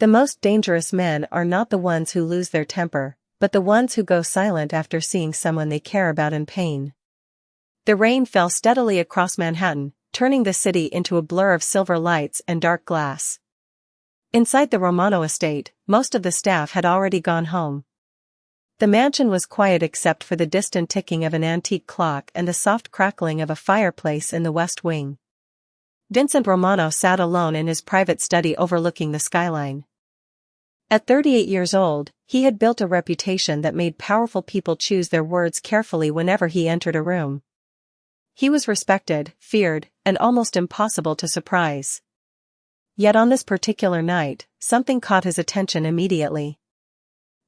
The most dangerous men are not the ones who lose their temper, but the ones who go silent after seeing someone they care about in pain. The rain fell steadily across Manhattan, turning the city into a blur of silver lights and dark glass. Inside the Romano estate, most of the staff had already gone home. The mansion was quiet except for the distant ticking of an antique clock and the soft crackling of a fireplace in the west wing. Vincent Romano sat alone in his private study overlooking the skyline. At 38 years old, he had built a reputation that made powerful people choose their words carefully whenever he entered a room. He was respected, feared, and almost impossible to surprise. Yet on this particular night, something caught his attention immediately.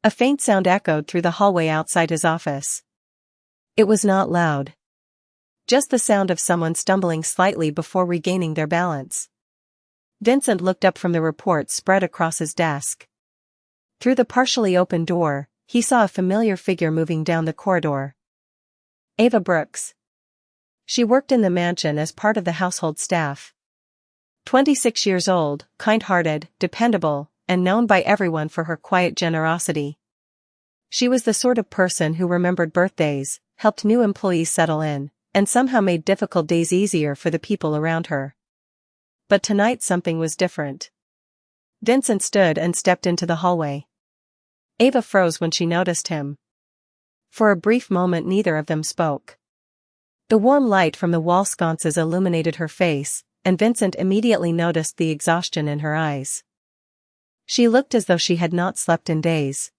A faint sound echoed through the hallway outside his office. It was not loud. Just the sound of someone stumbling slightly before regaining their balance. Vincent looked up from the report spread across his desk. Through the partially open door, he saw a familiar figure moving down the corridor. Ava Brooks. She worked in the mansion as part of the household staff. 26 years old, kind-hearted, dependable, and known by everyone for her quiet generosity. She was the sort of person who remembered birthdays, helped new employees settle in, and somehow made difficult days easier for the people around her. But tonight something was different. Vincent stood and stepped into the hallway. Ava froze when she noticed him. For a brief moment neither of them spoke. The warm light from the wall sconces illuminated her face, and Vincent immediately noticed the exhaustion in her eyes. She looked as though she had not slept in days.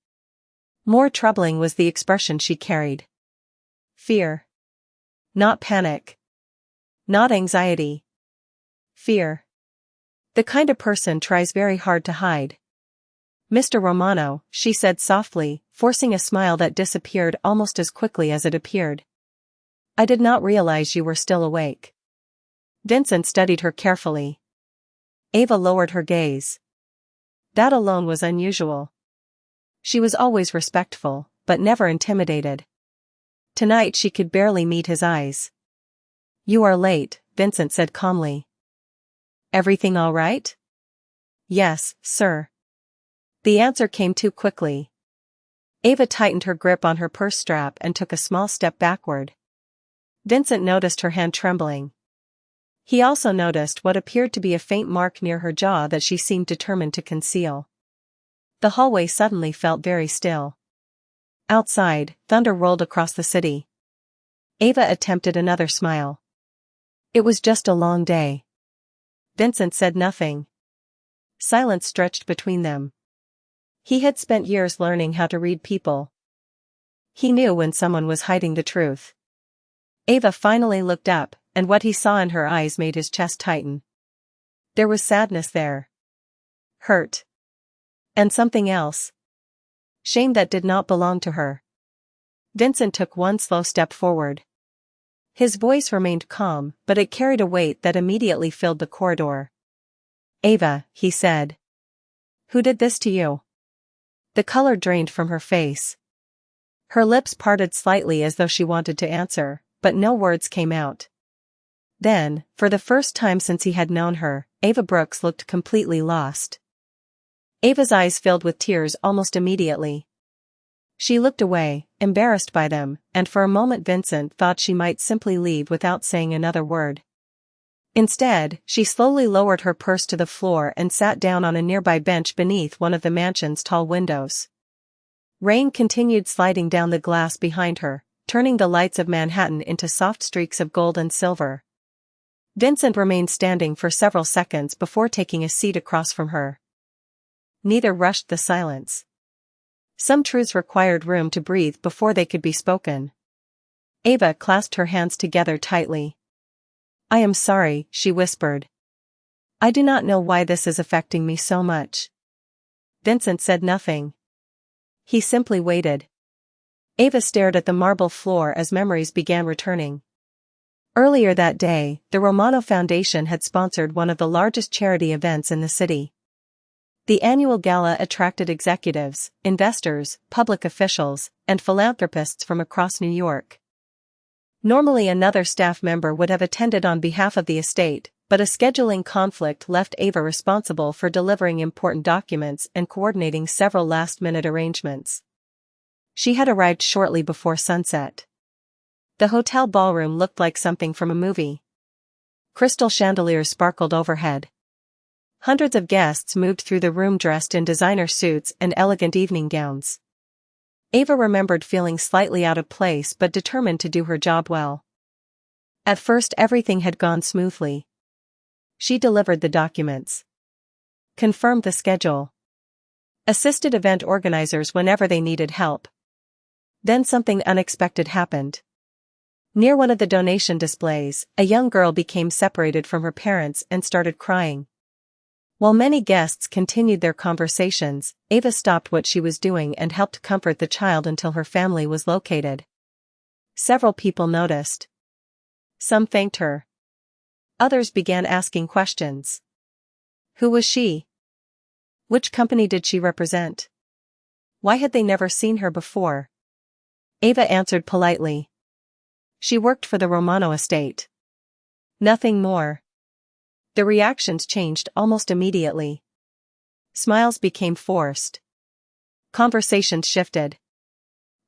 More troubling was the expression she carried. Fear. Not panic. Not anxiety. Fear. The kind of person tries very hard to hide. Mr. Romano, she said softly, forcing a smile that disappeared almost as quickly as it appeared. I did not realize you were still awake. Vincent studied her carefully. Ava lowered her gaze. That alone was unusual. She was always respectful, but never intimidated. Tonight she could barely meet his eyes. You are late, Vincent said calmly. Everything all right? Yes, sir. The answer came too quickly. Ava tightened her grip on her purse strap and took a small step backward. Vincent noticed her hand trembling. He also noticed what appeared to be a faint mark near her jaw that she seemed determined to conceal. The hallway suddenly felt very still. Outside, thunder rolled across the city. Ava attempted another smile. It was just a long day. Vincent said nothing. Silence stretched between them. He had spent years learning how to read people. He knew when someone was hiding the truth. Ava finally looked up, and what he saw in her eyes made his chest tighten. There was sadness there. Hurt. And something else. Shame that did not belong to her. Vincent took one slow step forward. His voice remained calm, but it carried a weight that immediately filled the corridor. Ava, he said. Who did this to you? The color drained from her face. Her lips parted slightly as though she wanted to answer, but no words came out. Then, for the first time since he had known her, Ava Brooks looked completely lost. Ava's eyes filled with tears almost immediately. She looked away, embarrassed by them, and for a moment Vincent thought she might simply leave without saying another word. Instead, she slowly lowered her purse to the floor and sat down on a nearby bench beneath one of the mansion's tall windows. Rain continued sliding down the glass behind her, turning the lights of Manhattan into soft streaks of gold and silver. Vincent remained standing for several seconds before taking a seat across from her. Neither rushed the silence. Some truths required room to breathe before they could be spoken. Ava clasped her hands together tightly. I am sorry, she whispered. I do not know why this is affecting me so much. Vincent said nothing. He simply waited. Ava stared at the marble floor as memories began returning. Earlier that day, the Romano Foundation had sponsored one of the largest charity events in the city. The annual gala attracted executives, investors, public officials, and philanthropists from across New York. Normally another staff member would have attended on behalf of the estate, but a scheduling conflict left Ava responsible for delivering important documents and coordinating several last-minute arrangements. She had arrived shortly before sunset. The hotel ballroom looked like something from a movie. Crystal chandeliers sparkled overhead. Hundreds of guests moved through the room dressed in designer suits and elegant evening gowns. Ava remembered feeling slightly out of place but determined to do her job well. At first everything had gone smoothly. She delivered the documents, confirmed the schedule, assisted event organizers whenever they needed help. Then something unexpected happened. Near one of the donation displays, a young girl became separated from her parents and started crying. While many guests continued their conversations, Ava stopped what she was doing and helped comfort the child until her family was located. Several people noticed. Some thanked her. Others began asking questions. Who was she? Which company did she represent? Why had they never seen her before? Ava answered politely. She worked for the Romano estate. Nothing more. The reactions changed almost immediately. Smiles became forced. Conversations shifted.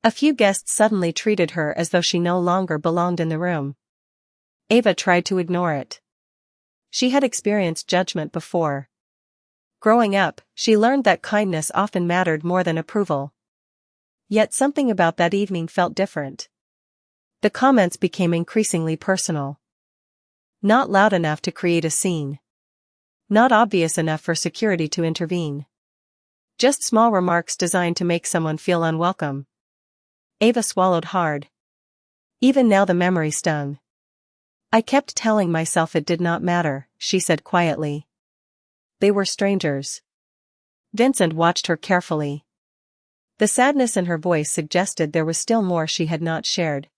A few guests suddenly treated her as though she no longer belonged in the room. Ava tried to ignore it. She had experienced judgment before. Growing up, she learned that kindness often mattered more than approval. Yet something about that evening felt different. The comments became increasingly personal. Not loud enough to create a scene. Not obvious enough for security to intervene. Just small remarks designed to make someone feel unwelcome. Ava swallowed hard. Even now the memory stung. I kept telling myself it did not matter, she said quietly. They were strangers. Vincent watched her carefully. The sadness in her voice suggested there was still more she had not shared.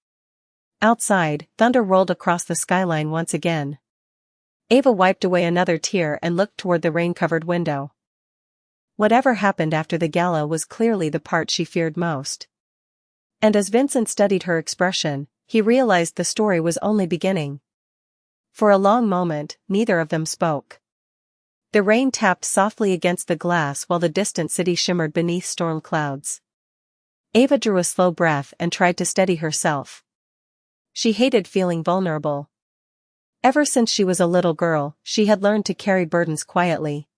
Outside, thunder rolled across the skyline once again. Ava wiped away another tear and looked toward the rain-covered window. Whatever happened after the gala was clearly the part she feared most. And as Vincent studied her expression, he realized the story was only beginning. For a long moment, neither of them spoke. The rain tapped softly against the glass while the distant city shimmered beneath storm clouds. Ava drew a slow breath and tried to steady herself. She hated feeling vulnerable. Ever since she was a little girl, she had learned to carry burdens quietly.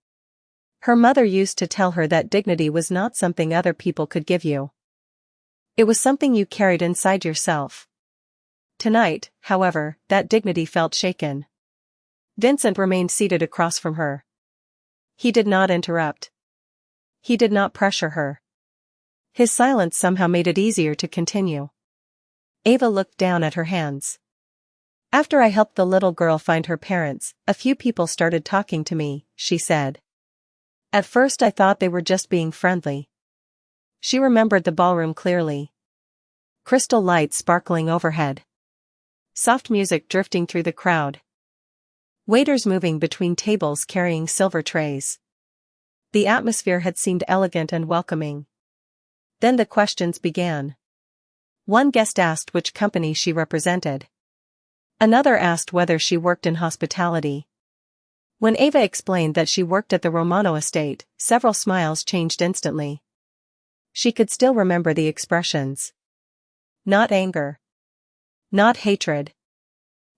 Her mother used to tell her that dignity was not something other people could give you. It was something you carried inside yourself. Tonight, however, that dignity felt shaken. Vincent remained seated across from her. He did not interrupt. He did not pressure her. His silence somehow made it easier to continue. Ava looked down at her hands. After I helped the little girl find her parents, a few people started talking to me, she said. At first I thought they were just being friendly. She remembered the ballroom clearly. Crystal lights sparkling overhead. Soft music drifting through the crowd. Waiters moving between tables carrying silver trays. The atmosphere had seemed elegant and welcoming. Then the questions began. One guest asked which company she represented. Another asked whether she worked in hospitality. When Ava explained that she worked at the Romano estate, several smiles changed instantly. She could still remember the expressions. Not anger. Not hatred.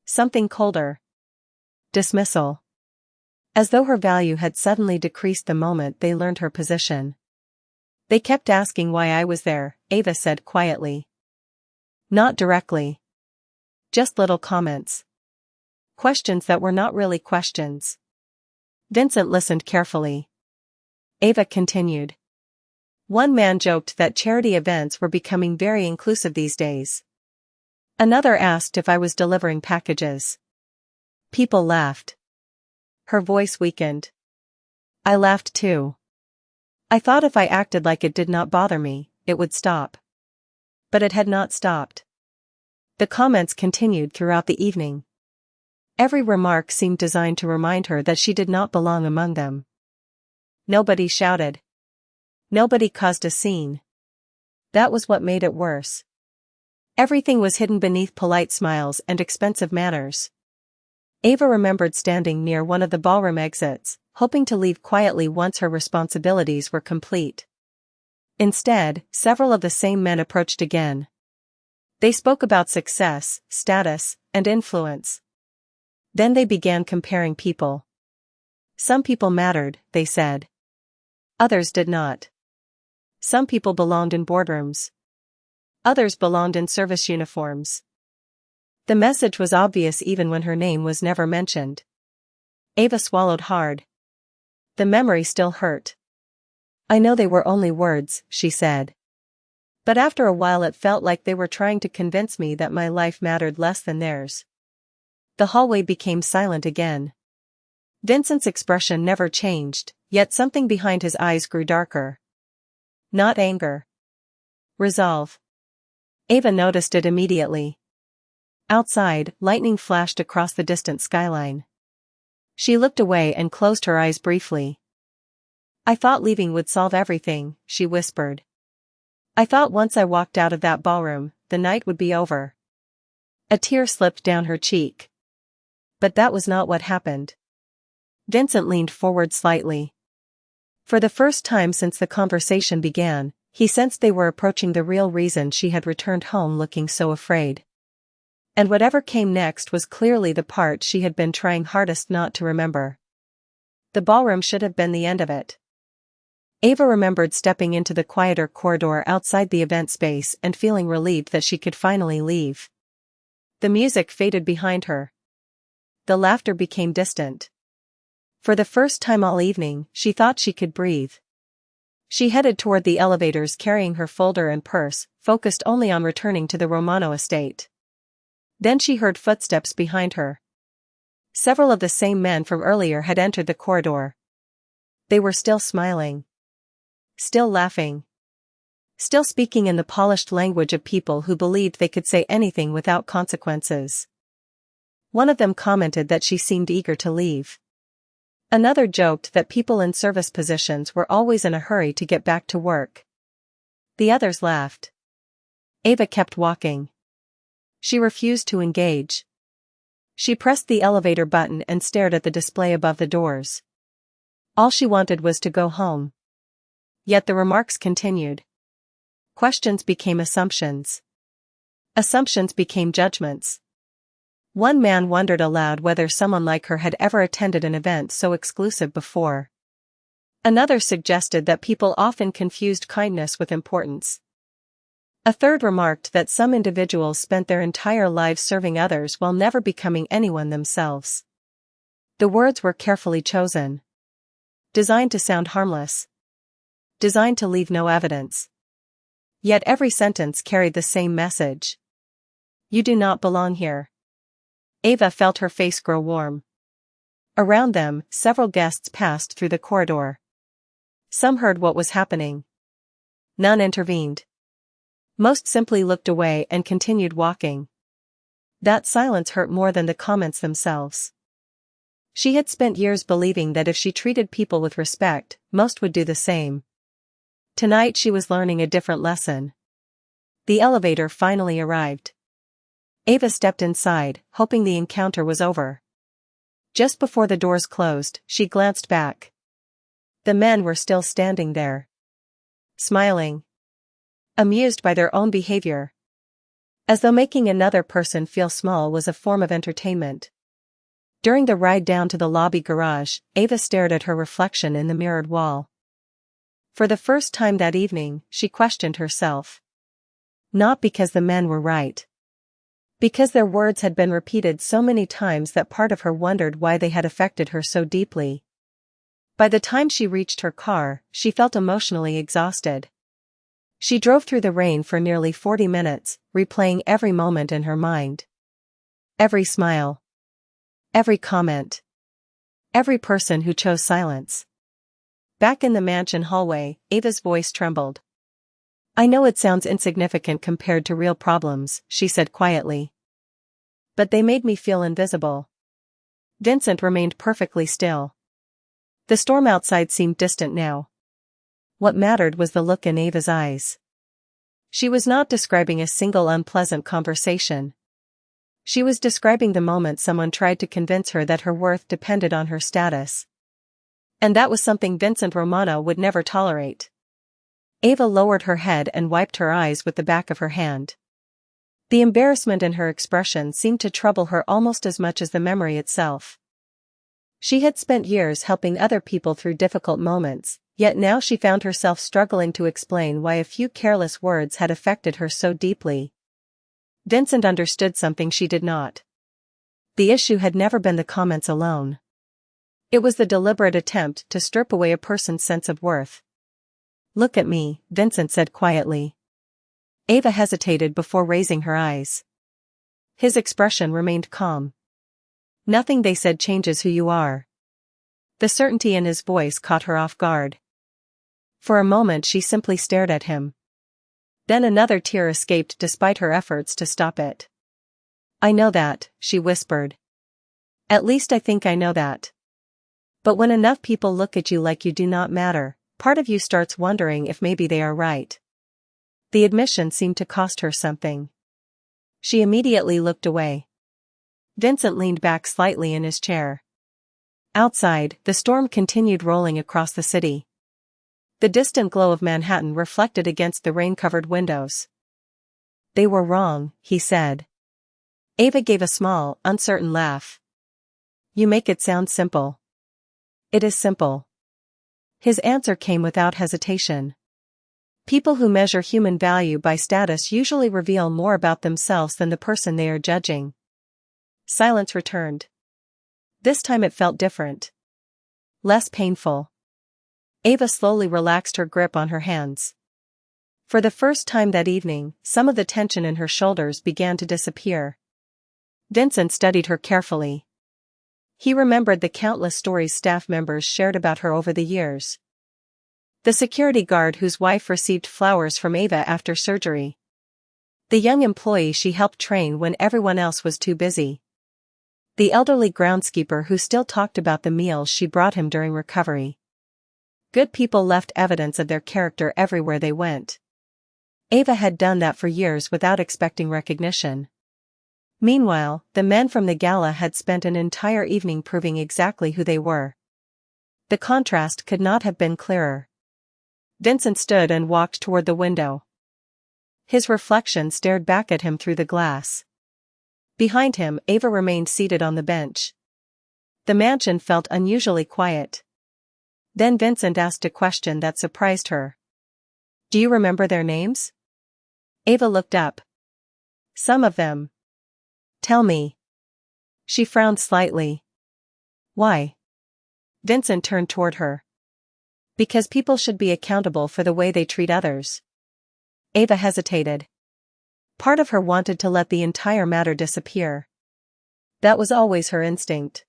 Something colder. Dismissal. As though her value had suddenly decreased the moment they learned her position. They kept asking why I was there, Ava said quietly. Not directly. Just little comments. Questions that were not really questions. Vincent listened carefully. Ava continued. One man joked that charity events were becoming very inclusive these days. Another asked if I was delivering packages. People laughed. Her voice weakened. I laughed too. I thought if I acted like it did not bother me, it would stop. But it had not stopped. The comments continued throughout the evening. Every remark seemed designed to remind her that she did not belong among them. Nobody shouted. Nobody caused a scene. That was what made it worse. Everything was hidden beneath polite smiles and expensive manners. Ava remembered standing near one of the ballroom exits, hoping to leave quietly once her responsibilities were complete. Instead, several of the same men approached again. They spoke about success, status, and influence. Then they began comparing people. Some people mattered, they said. Others did not. Some people belonged in boardrooms. Others belonged in service uniforms. The message was obvious even when her name was never mentioned. Ava swallowed hard. The memory still hurt. I know they were only words, she said. But after a while it felt like they were trying to convince me that my life mattered less than theirs. The hallway became silent again. Vincent's expression never changed, yet something behind his eyes grew darker. Not anger. Resolve. Ava noticed it immediately. Outside, lightning flashed across the distant skyline. She looked away and closed her eyes briefly. I thought leaving would solve everything, she whispered. I thought once I walked out of that ballroom, the night would be over. A tear slipped down her cheek. But that was not what happened. Vincent leaned forward slightly. For the first time since the conversation began, he sensed they were approaching the real reason she had returned home looking so afraid. And whatever came next was clearly the part she had been trying hardest not to remember. The ballroom should have been the end of it. Ava remembered stepping into the quieter corridor outside the event space and feeling relieved that she could finally leave. The music faded behind her. The laughter became distant. For the first time all evening, she thought she could breathe. She headed toward the elevators carrying her folder and purse, focused only on returning to the Romano estate. Then she heard footsteps behind her. Several of the same men from earlier had entered the corridor. They were still smiling. Still laughing. Still speaking in the polished language of people who believed they could say anything without consequences. One of them commented that she seemed eager to leave. Another joked that people in service positions were always in a hurry to get back to work. The others laughed. Ava kept walking. She refused to engage. She pressed the elevator button and stared at the display above the doors. All she wanted was to go home. Yet the remarks continued. Questions became assumptions. Assumptions became judgments. One man wondered aloud whether someone like her had ever attended an event so exclusive before. Another suggested that people often confused kindness with importance. A third remarked that some individuals spent their entire lives serving others while never becoming anyone themselves. The words were carefully chosen. Designed to sound harmless. Designed to leave no evidence. Yet every sentence carried the same message. You do not belong here. Ava felt her face grow warm. Around them, several guests passed through the corridor. Some heard what was happening. None intervened. Most simply looked away and continued walking. That silence hurt more than the comments themselves. She had spent years believing that if she treated people with respect, most would do the same. Tonight she was learning a different lesson. The elevator finally arrived. Ava stepped inside, hoping the encounter was over. Just before the doors closed, she glanced back. The men were still standing there. Smiling. Amused by their own behavior. As though making another person feel small was a form of entertainment. During the ride down to the lobby garage, Ava stared at her reflection in the mirrored wall. For the first time that evening, she questioned herself. Not because the men were right. Because their words had been repeated so many times that part of her wondered why they had affected her so deeply. By the time she reached her car, she felt emotionally exhausted. She drove through the rain for nearly 40 minutes, replaying every moment in her mind. Every smile. Every comment. Every person who chose silence. Back in the mansion hallway, Ava's voice trembled. I know it sounds insignificant compared to real problems, she said quietly. But they made me feel invisible. Vincent remained perfectly still. The storm outside seemed distant now. What mattered was the look in Ava's eyes. She was not describing a single unpleasant conversation. She was describing the moment someone tried to convince her that her worth depended on her status. And that was something Vincent Romano would never tolerate. Ava lowered her head and wiped her eyes with the back of her hand. The embarrassment in her expression seemed to trouble her almost as much as the memory itself. She had spent years helping other people through difficult moments, yet now she found herself struggling to explain why a few careless words had affected her so deeply. Vincent understood something she did not. The issue had never been the comments alone. It was the deliberate attempt to strip away a person's sense of worth. "Look at me," Vincent said quietly. Ava hesitated before raising her eyes. His expression remained calm. "Nothing they said changes who you are." The certainty in his voice caught her off guard. For a moment she simply stared at him. Then another tear escaped despite her efforts to stop it. "I know that," she whispered. "At least I think I know that. But when enough people look at you like you do not matter, part of you starts wondering if maybe they are right." The admission seemed to cost her something. She immediately looked away. Vincent leaned back slightly in his chair. Outside, the storm continued rolling across the city. The distant glow of Manhattan reflected against the rain-covered windows. "They were wrong," he said. Ava gave a small, uncertain laugh. "You make it sound simple." "It is simple." His answer came without hesitation. People who measure human value by status usually reveal more about themselves than the person they are judging. Silence returned. This time it felt different. Less painful. Ava slowly relaxed her grip on her hands. For the first time that evening, some of the tension in her shoulders began to disappear. Vincent studied her carefully. He remembered the countless stories staff members shared about her over the years. The security guard whose wife received flowers from Ava after surgery. The young employee she helped train when everyone else was too busy. The elderly groundskeeper who still talked about the meals she brought him during recovery. Good people left evidence of their character everywhere they went. Ava had done that for years without expecting recognition. Meanwhile, the men from the gala had spent an entire evening proving exactly who they were. The contrast could not have been clearer. Vincent stood and walked toward the window. His reflection stared back at him through the glass. Behind him, Ava remained seated on the bench. The mansion felt unusually quiet. Then Vincent asked a question that surprised her. "Do you remember their names?" Ava looked up. "Some of them." "Tell me." She frowned slightly. "Why?" Vincent turned toward her. "Because people should be accountable for the way they treat others." Ava hesitated. Part of her wanted to let the entire matter disappear. That was always her instinct.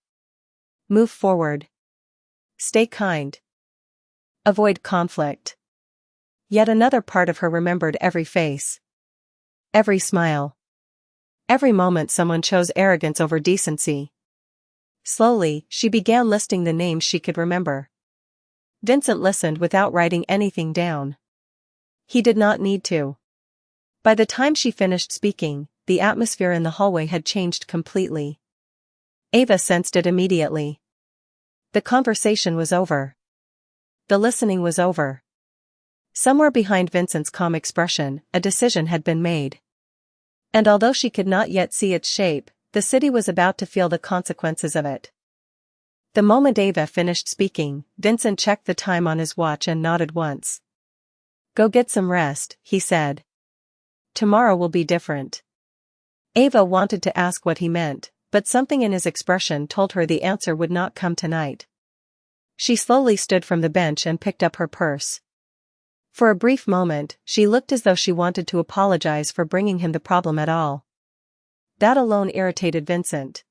Move forward. Stay kind. Avoid conflict. Yet another part of her remembered every face. Every smile. Every moment someone chose arrogance over decency. Slowly, she began listing the names she could remember. Vincent listened without writing anything down. He did not need to. By the time she finished speaking, the atmosphere in the hallway had changed completely. Ava sensed it immediately. The conversation was over. The listening was over. Somewhere behind Vincent's calm expression, a decision had been made. And although she could not yet see its shape, the city was about to feel the consequences of it. The moment Ava finished speaking, Vincent checked the time on his watch and nodded once. "Go get some rest," he said. "Tomorrow will be different." Ava wanted to ask what he meant, but something in his expression told her the answer would not come tonight. She slowly stood from the bench and picked up her purse. For a brief moment, she looked as though she wanted to apologize for bringing him the problem at all. That alone irritated Vincent.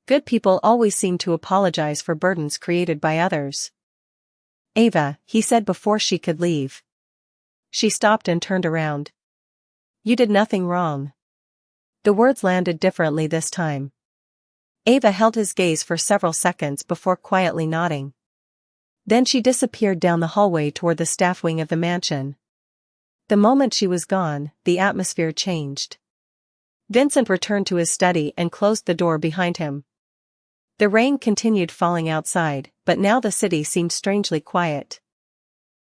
Good people always seem to apologize for burdens created by others. "Ava," he said before she could leave. She stopped and turned around. "You did nothing wrong." The words landed differently this time. Ava held his gaze for several seconds before quietly nodding. Then she disappeared down the hallway toward the staff wing of the mansion. The moment she was gone, the atmosphere changed. Vincent returned to his study and closed the door behind him. The rain continued falling outside, but now the city seemed strangely quiet.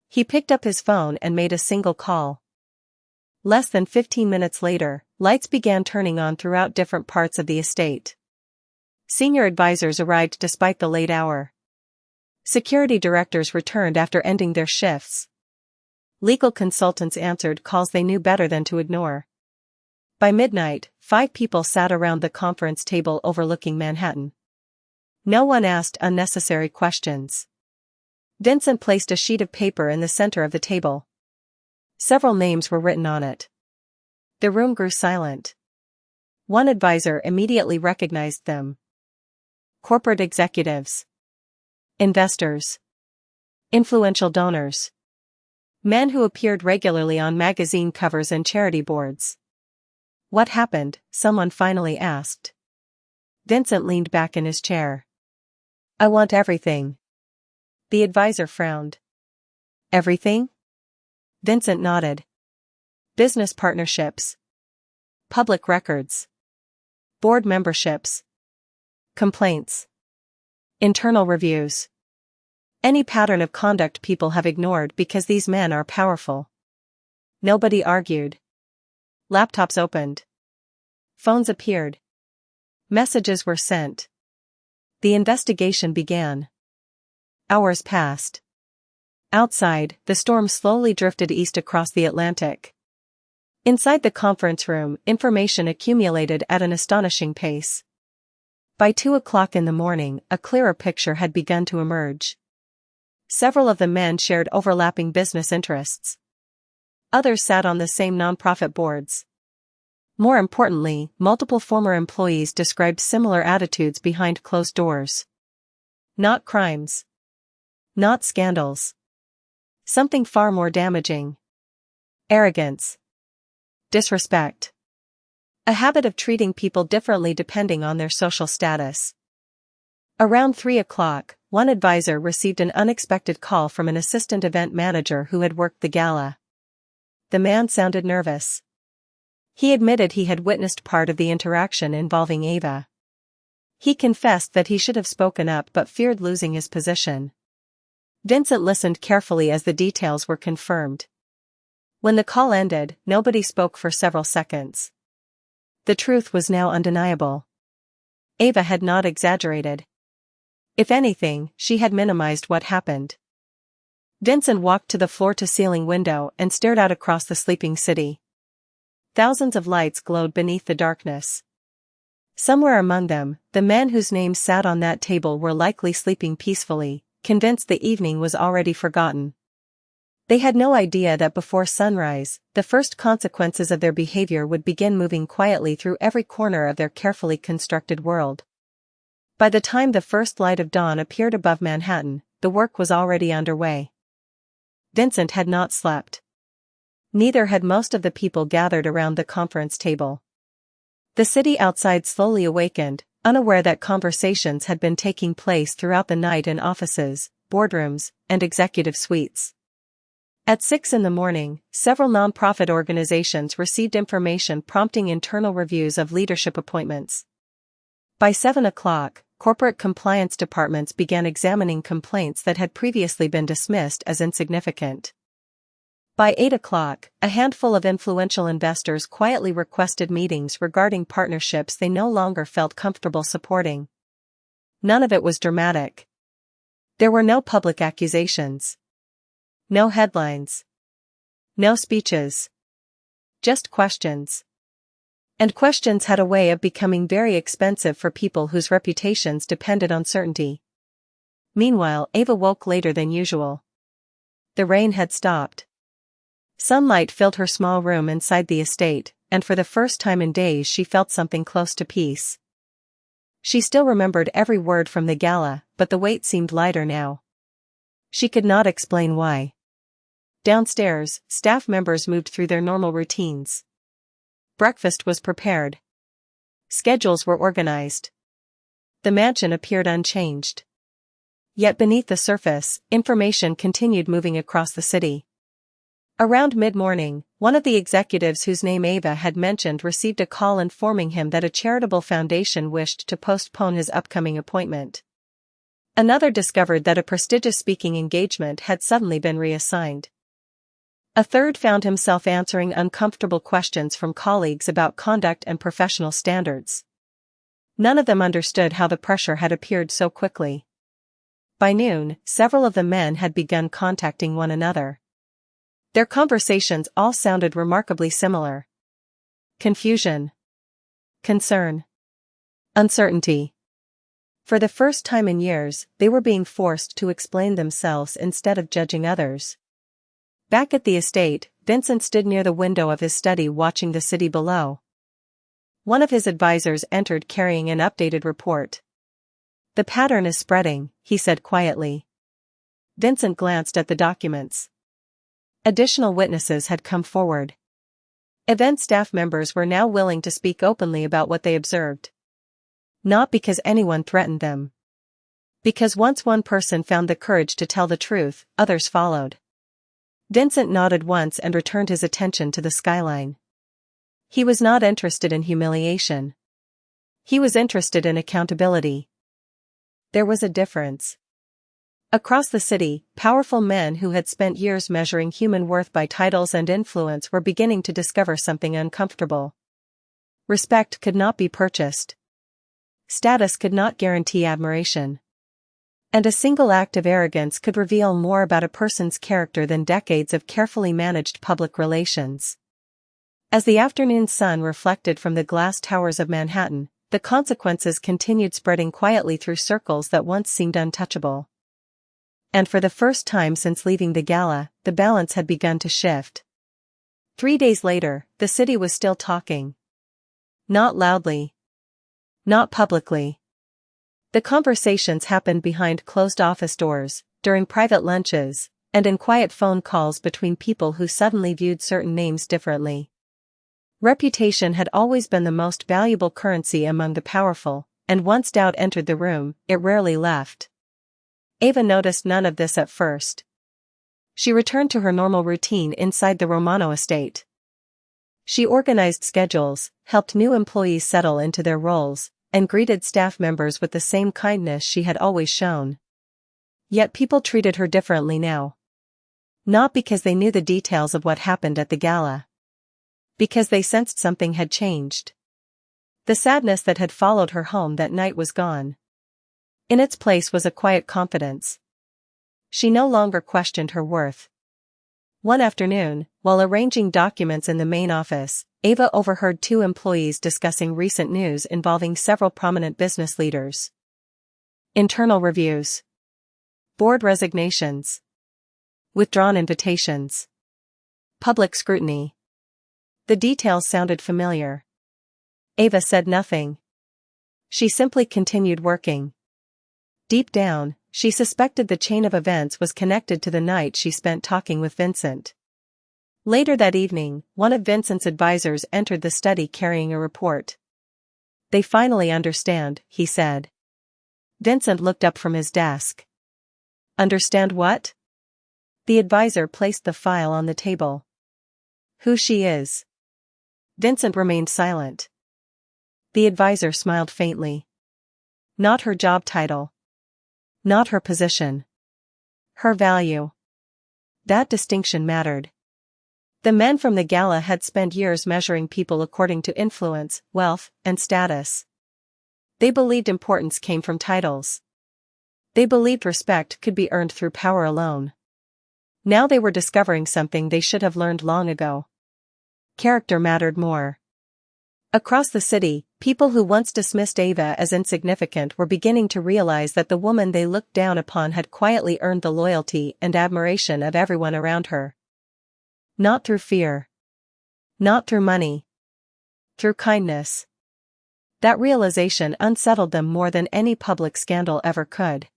He picked up his phone and made a single call. Less than 15 minutes later, lights began turning on throughout different parts of the estate. Senior advisors arrived despite the late hour. Security directors returned after ending their shifts. Legal consultants answered calls they knew better than to ignore. By midnight, 5 people sat around the conference table overlooking Manhattan. No one asked unnecessary questions. Vincent placed a sheet of paper in the center of the table. Several names were written on it. The room grew silent. One advisor immediately recognized them. Corporate executives. Investors. Influential donors. Men who appeared regularly on magazine covers and charity boards. What happened? Someone finally asked. Vincent leaned back in his chair. I want everything. The advisor frowned. Everything? Vincent nodded. Business partnerships. Public records. Board memberships. Complaints. Internal reviews. Any pattern of conduct people have ignored because these men are powerful. Nobody argued. Laptops opened. Phones appeared. Messages were sent. The investigation began. Hours passed. Outside, the storm slowly drifted east across the Atlantic. Inside the conference room, information accumulated at an astonishing pace. By 2 o'clock in the morning, a clearer picture had begun to emerge. Several of the men shared overlapping business interests. Others sat on the same nonprofit boards. More importantly, multiple former employees described similar attitudes behind closed doors. Not crimes. Not scandals. Something far more damaging. Arrogance. Disrespect. A habit of treating people differently depending on their social status. Around 3 o'clock, one advisor received an unexpected call from an assistant event manager who had worked the gala. The man sounded nervous. He admitted he had witnessed part of the interaction involving Ava. He confessed that he should have spoken up but feared losing his position. Vincent listened carefully as the details were confirmed. When the call ended, nobody spoke for several seconds. The truth was now undeniable. Ava had not exaggerated. If anything, she had minimized what happened. Vincent walked to the floor-to-ceiling window and stared out across the sleeping city. Thousands of lights glowed beneath the darkness. Somewhere among them, the men whose names sat on that table were likely sleeping peacefully, convinced the evening was already forgotten. They had no idea that before sunrise, the first consequences of their behavior would begin moving quietly through every corner of their carefully constructed world. By the time the first light of dawn appeared above Manhattan, the work was already underway. Vincent had not slept. Neither had most of the people gathered around the conference table. The city outside slowly awakened, unaware that conversations had been taking place throughout the night in offices, boardrooms, and executive suites. At 6 in the morning, several nonprofit organizations received information prompting internal reviews of leadership appointments. By 7 o'clock, corporate compliance departments began examining complaints that had previously been dismissed as insignificant. By 8 o'clock, a handful of influential investors quietly requested meetings regarding partnerships they no longer felt comfortable supporting. None of it was dramatic. There were no public accusations. No headlines. No speeches. Just questions. And questions had a way of becoming very expensive for people whose reputations depended on certainty. Meanwhile, Ava woke later than usual. The rain had stopped. Sunlight filled her small room inside the estate, and for the first time in days she felt something close to peace. She still remembered every word from the gala, but the weight seemed lighter now. She could not explain why. Downstairs, staff members moved through their normal routines. Breakfast was prepared. Schedules were organized. The mansion appeared unchanged. Yet beneath the surface, information continued moving across the city. Around mid-morning, one of the executives whose name Ava had mentioned received a call informing him that a charitable foundation wished to postpone his upcoming appointment. Another discovered that a prestigious speaking engagement had suddenly been reassigned. A third found himself answering uncomfortable questions from colleagues about conduct and professional standards. None of them understood how the pressure had appeared so quickly. By noon, several of the men had begun contacting one another. Their conversations all sounded remarkably similar. Confusion. Concern. Uncertainty. For the first time in years, they were being forced to explain themselves instead of judging others. Back at the estate, Vincent stood near the window of his study watching the city below. One of his advisors entered carrying an updated report. "The pattern is spreading," he said quietly. Vincent glanced at the documents. Additional witnesses had come forward. Event staff members were now willing to speak openly about what they observed. Not because anyone threatened them. Because once one person found the courage to tell the truth, others followed. Vincent nodded once and returned his attention to the skyline. He was not interested in humiliation. He was interested in accountability. There was a difference. Across the city, powerful men who had spent years measuring human worth by titles and influence were beginning to discover something uncomfortable. Respect could not be purchased. Status could not guarantee admiration. And a single act of arrogance could reveal more about a person's character than decades of carefully managed public relations. As the afternoon sun reflected from the glass towers of Manhattan, the consequences continued spreading quietly through circles that once seemed untouchable. And for the first time since leaving the gala, the balance had begun to shift. 3 days later, the city was still talking. Not loudly. Not publicly. The conversations happened behind closed office doors, during private lunches, and in quiet phone calls between people who suddenly viewed certain names differently. Reputation had always been the most valuable currency among the powerful, and once doubt entered the room, it rarely left. Ava noticed none of this at first. She returned to her normal routine inside the Romano estate. She organized schedules, helped new employees settle into their roles, and greeted staff members with the same kindness she had always shown. Yet people treated her differently now. Not because they knew the details of what happened at the gala. Because they sensed something had changed. The sadness that had followed her home that night was gone. In its place was a quiet confidence. She no longer questioned her worth. One afternoon, while arranging documents in the main office, Ava overheard 2 employees discussing recent news involving several prominent business leaders. Internal reviews. Board resignations. Withdrawn invitations. Public scrutiny. The details sounded familiar. Ava said nothing. She simply continued working. Deep down, she suspected the chain of events was connected to the night she spent talking with Vincent. Later that evening, one of Vincent's advisors entered the study carrying a report. "They finally understand," he said. Vincent looked up from his desk. "Understand what?" The advisor placed the file on the table. "Who she is." Vincent remained silent. The advisor smiled faintly. Not her job title. Not her position. Her value. That distinction mattered. The men from the gala had spent years measuring people according to influence, wealth, and status. They believed importance came from titles. They believed respect could be earned through power alone. Now they were discovering something they should have learned long ago. Character mattered more. Across the city, people who once dismissed Ava as insignificant were beginning to realize that the woman they looked down upon had quietly earned the loyalty and admiration of everyone around her. Not through fear. Not through money. Through kindness. That realization unsettled them more than any public scandal ever could.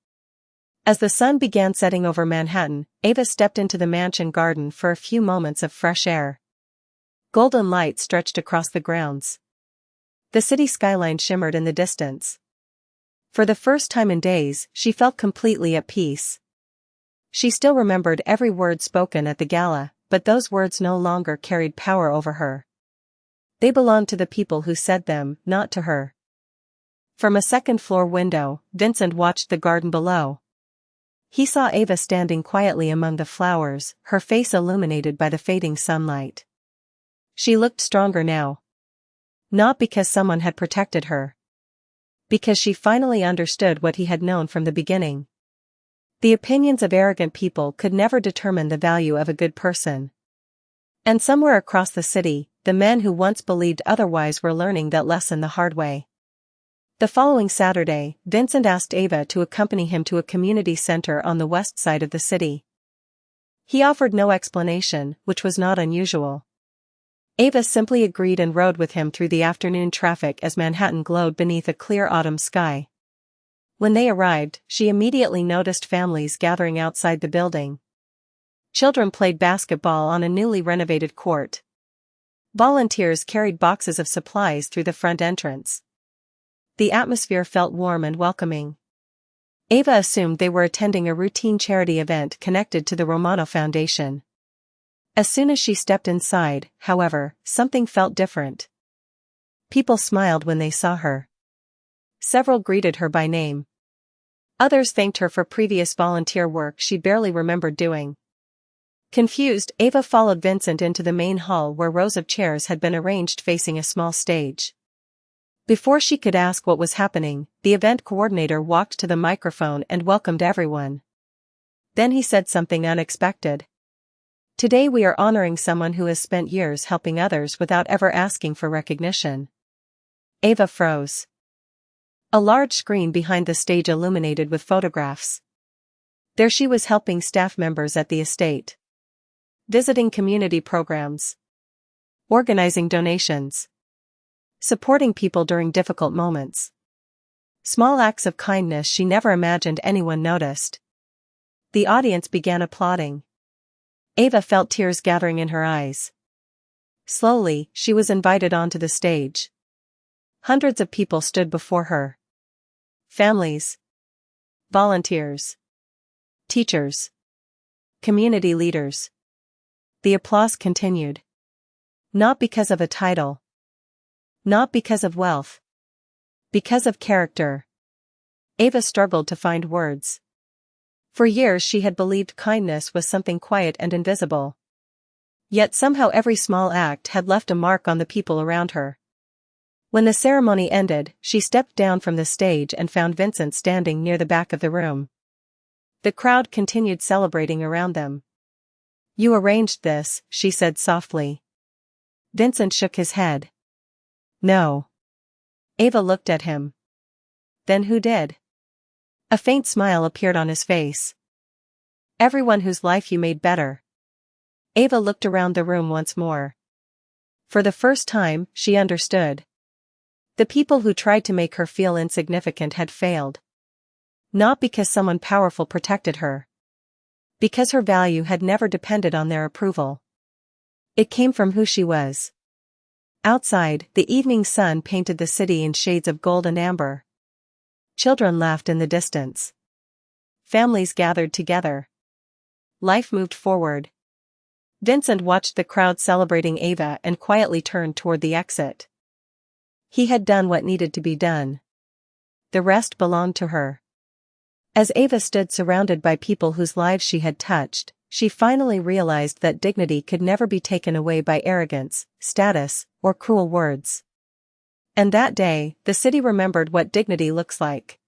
As the sun began setting over Manhattan, Ava stepped into the mansion garden for a few moments of fresh air. Golden light stretched across the grounds. The city skyline shimmered in the distance. For the first time in days, she felt completely at peace. She still remembered every word spoken at the gala, but those words no longer carried power over her. They belonged to the people who said them, not to her. From a second-floor window, Vincent watched the garden below. He saw Ava standing quietly among the flowers, her face illuminated by the fading sunlight. She looked stronger now. Not because someone had protected her. Because she finally understood what he had known from the beginning. The opinions of arrogant people could never determine the value of a good person. And somewhere across the city, the men who once believed otherwise were learning that lesson the hard way. The following Saturday, Vincent asked Ava to accompany him to a community center on the west side of the city. He offered no explanation, which was not unusual. Ava simply agreed and rode with him through the afternoon traffic as Manhattan glowed beneath a clear autumn sky. When they arrived, she immediately noticed families gathering outside the building. Children played basketball on a newly renovated court. Volunteers carried boxes of supplies through the front entrance. The atmosphere felt warm and welcoming. Ava assumed they were attending a routine charity event connected to the Romano Foundation. As soon as she stepped inside, however, something felt different. People smiled when they saw her. Several greeted her by name. Others thanked her for previous volunteer work she barely remembered doing. Confused, Ava followed Vincent into the main hall where rows of chairs had been arranged facing a small stage. Before she could ask what was happening, the event coordinator walked to the microphone and welcomed everyone. Then he said something unexpected. Today we are honoring someone who has spent years helping others without ever asking for recognition. Ava froze. A large screen behind the stage illuminated with photographs. There she was helping staff members at the estate. Visiting community programs. Organizing donations. Supporting people during difficult moments. Small acts of kindness she never imagined anyone noticed. The audience began applauding. Ava felt tears gathering in her eyes. Slowly, she was invited onto the stage. Hundreds of people stood before her. Families. Volunteers. Teachers. Community leaders. The applause continued. Not because of a title. Not because of wealth. Because of character. Ava struggled to find words. For years she had believed kindness was something quiet and invisible. Yet somehow every small act had left a mark on the people around her. When the ceremony ended, she stepped down from the stage and found Vincent standing near the back of the room. The crowd continued celebrating around them. "You arranged this," she said softly. Vincent shook his head. "No." Ava looked at him. "Then who did?" A faint smile appeared on his face. "Everyone whose life you made better." Ava looked around the room once more. For the first time, she understood. The people who tried to make her feel insignificant had failed. Not because someone powerful protected her. Because her value had never depended on their approval. It came from who she was. Outside, the evening sun painted the city in shades of gold and amber. Children laughed in the distance. Families gathered together. Life moved forward. Vincent watched the crowd celebrating Ava and quietly turned toward the exit. He had done what needed to be done. The rest belonged to her. As Ava stood surrounded by people whose lives she had touched, she finally realized that dignity could never be taken away by arrogance, status, or cruel words. And that day, the city remembered what dignity looks like.